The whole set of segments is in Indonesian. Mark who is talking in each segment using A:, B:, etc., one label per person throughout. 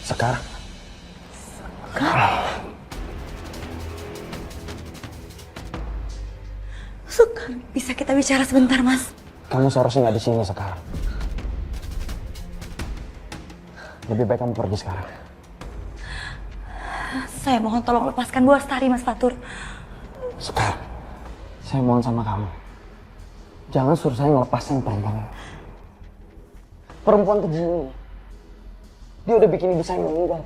A: Sekar.
B: Sekar, bisa kita bicara sebentar, Mas?
A: Kamu seharusnya nggak di sini sekarang. Lebih baik kamu pergi sekarang.
B: Saya mohon tolong lepaskan Bu Astari, Mas Fatur.
A: Sekar, saya mohon sama kamu. Jangan suruh saya ngelepasin perempuan ini. Perempuan keji ini. Dia udah bikin ibu saya meninggal.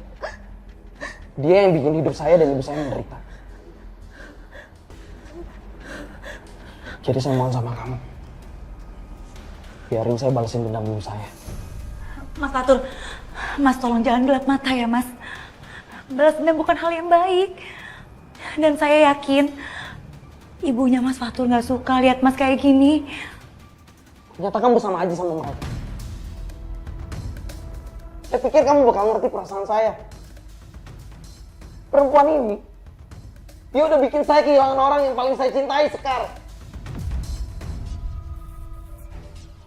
A: Dia yang bikin hidup saya dan ibu saya menderita. Jadi saya mohon sama kamu. Biarin saya balesin dendam ibu saya.
B: Mas Fatur, Mas tolong jangan gelap mata ya, Mas. Balas dendam bukan hal yang baik. Dan saya yakin ibunya Mas Fatur nggak suka lihat Mas kayak gini.
A: Ternyata kamu sama aja sama mereka. Saya pikir kamu bakal ngerti perasaan saya. Perempuan ini, dia udah bikin saya kehilangan orang yang paling saya cintai, Sekar.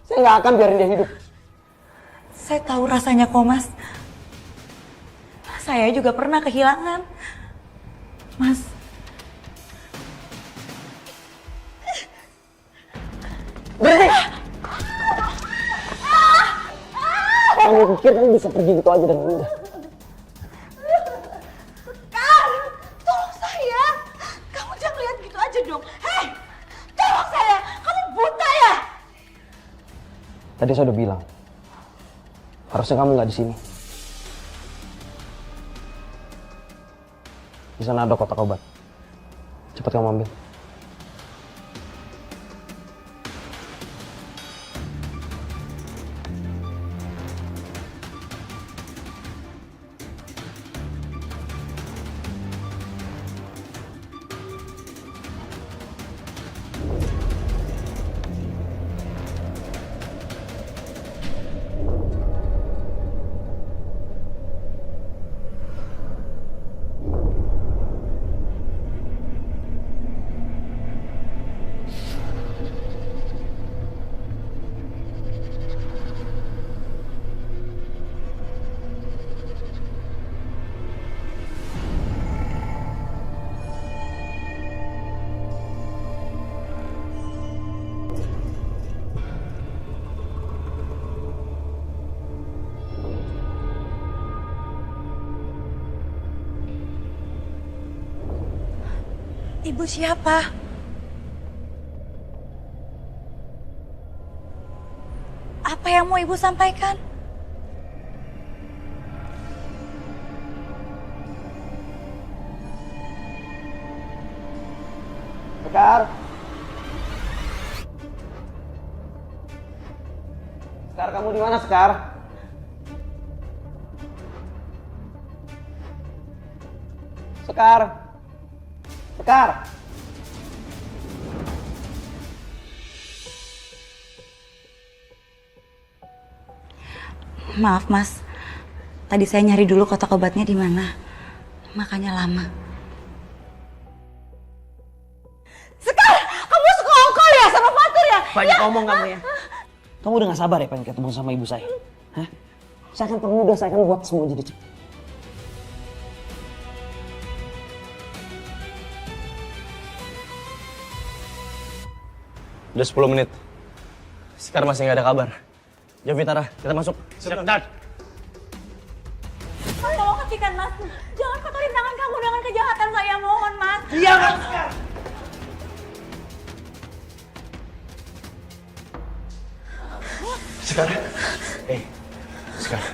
A: Saya nggak akan biarin dia hidup.
B: Saya tahu rasanya kok, Mas. Saya juga pernah kehilangan. Mas.
A: Berhenti! Kamu pikir kamu bisa pergi gitu aja dengan mudah?
B: Sekar! Tolong saya! Kamu jangan lihat gitu aja dong. Hei! Tolong saya! Kamu buta ya?
A: Tadi saya udah bilang, harusnya kamu nggak di sini. Di sana ada kotak obat. Cepat kamu ambil.
B: Ibu siapa? Apa yang mau Ibu sampaikan?
A: Sekar! Sekar, kamu di mana, Sekar? Sekar! Sekar!
B: Maaf, Mas. Tadi saya nyari dulu kotak obatnya di mana. Makanya lama. Sekar! Kamu sekongkol ya sama Fatur ya?
A: Banyak ngomong kamu ya. Kamu udah gak sabar ya pengen ketemu sama ibu saya? Hah? Saya akan permudah, saya akan buat semua jadi cepat.
C: Udah 10 menit. Sekarang masih nggak ada kabar. Jovi, Tara, kita masuk.
D: Sebentar.
B: Mas, tolong hentikan, Mas. Jangan kotorin tangan kamu dengan kejahatan saya, mohon, Mas.
D: Diam, Sekar!
C: Sekarang, sekarang,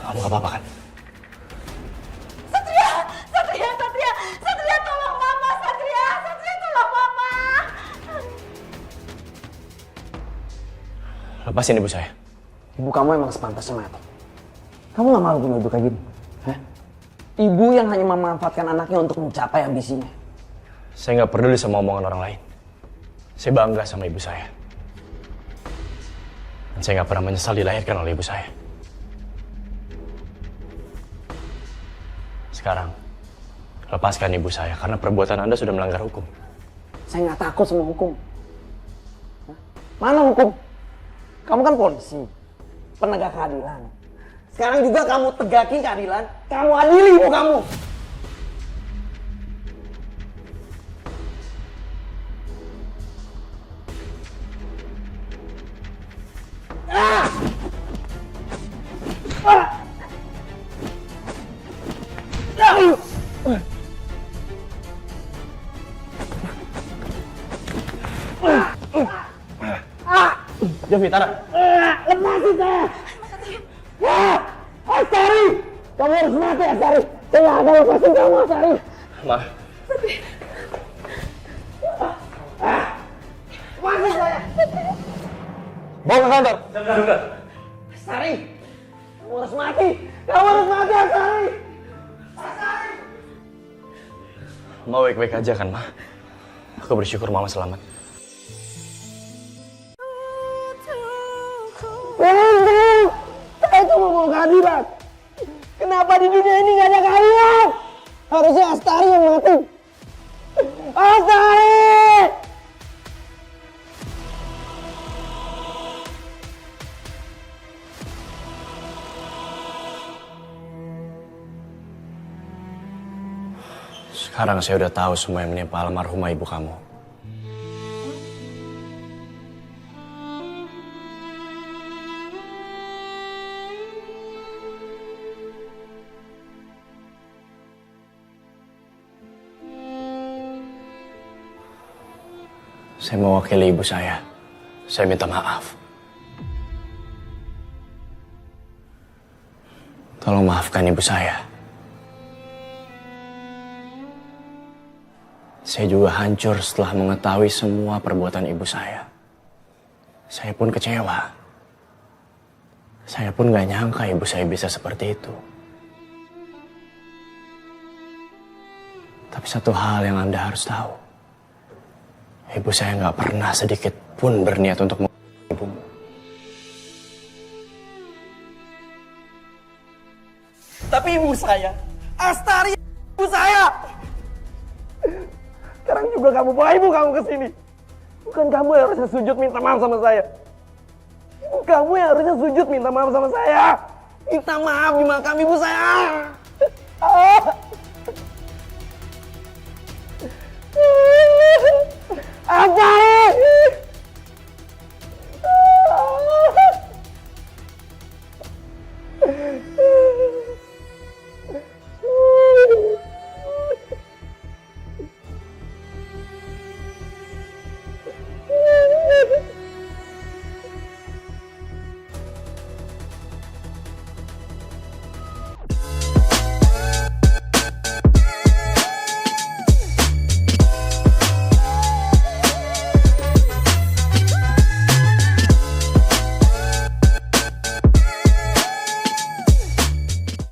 C: kamu gak apa-apa kan?
B: Satria! Satria! Satria! Satria, tolong Mama! Satria! Satria, tolong Mama!
C: Lepasin ibu saya.
A: Ibu kamu emang sepantasnya mati. Kamu gak malu punya ibu kayak gini? Hah? Ibu yang hanya memanfaatkan anaknya untuk mencapai ambisinya.
C: Saya nggak peduli sama omongan orang lain. Saya bangga sama ibu saya. Dan saya nggak pernah menyesal dilahirkan oleh ibu saya. Sekarang, lepaskan ibu saya karena perbuatan Anda sudah melanggar hukum.
A: Saya nggak takut sama hukum. Hah? Mana hukum? Kamu kan polisi, penegak keadilan. Sekarang juga kamu tegaki keadilan, kamu adili ibu kamu.
C: Jovi, Tara.
A: Lepasin saya! Astari! Kamu harus mati, Astari! Saya nggak akan lepasin kamu, Astari!
C: Ma.
A: Lepasin saya!
C: Bawa ke kantor. Juga.
A: Astari! Kamu harus mati! Kamu harus mati, Astari!
C: Ma baik-baik aja kan, Ma? Aku bersyukur Mama selamat.
A: Saya cuma mau keadilan. Kenapa di dunia ini nggak ada keadilan? Harusnya Astari yang mati. Astari!
C: Sekarang saya udah tahu semua yang menimpa almarhumah ibu kamu. Saya mewakili ibu saya. Saya minta maaf. Tolong maafkan ibu saya. Saya juga hancur setelah mengetahui semua perbuatan ibu saya. Saya pun kecewa. Saya pun gak nyangka ibu saya bisa seperti itu. Tapi satu hal yang Anda harus tahu. Ibu saya gak pernah sedikit pun berniat untuk membunuh ibumu.
A: Tapi ibu saya, Astari ibu saya. Sekarang juga kamu bawa ibu kamu ke sini. Bukan kamu yang harusnya sujud minta maaf sama saya. Ibu kamu yang harusnya sujud minta maaf sama saya. Minta maaf di makam ibu saya. Astari!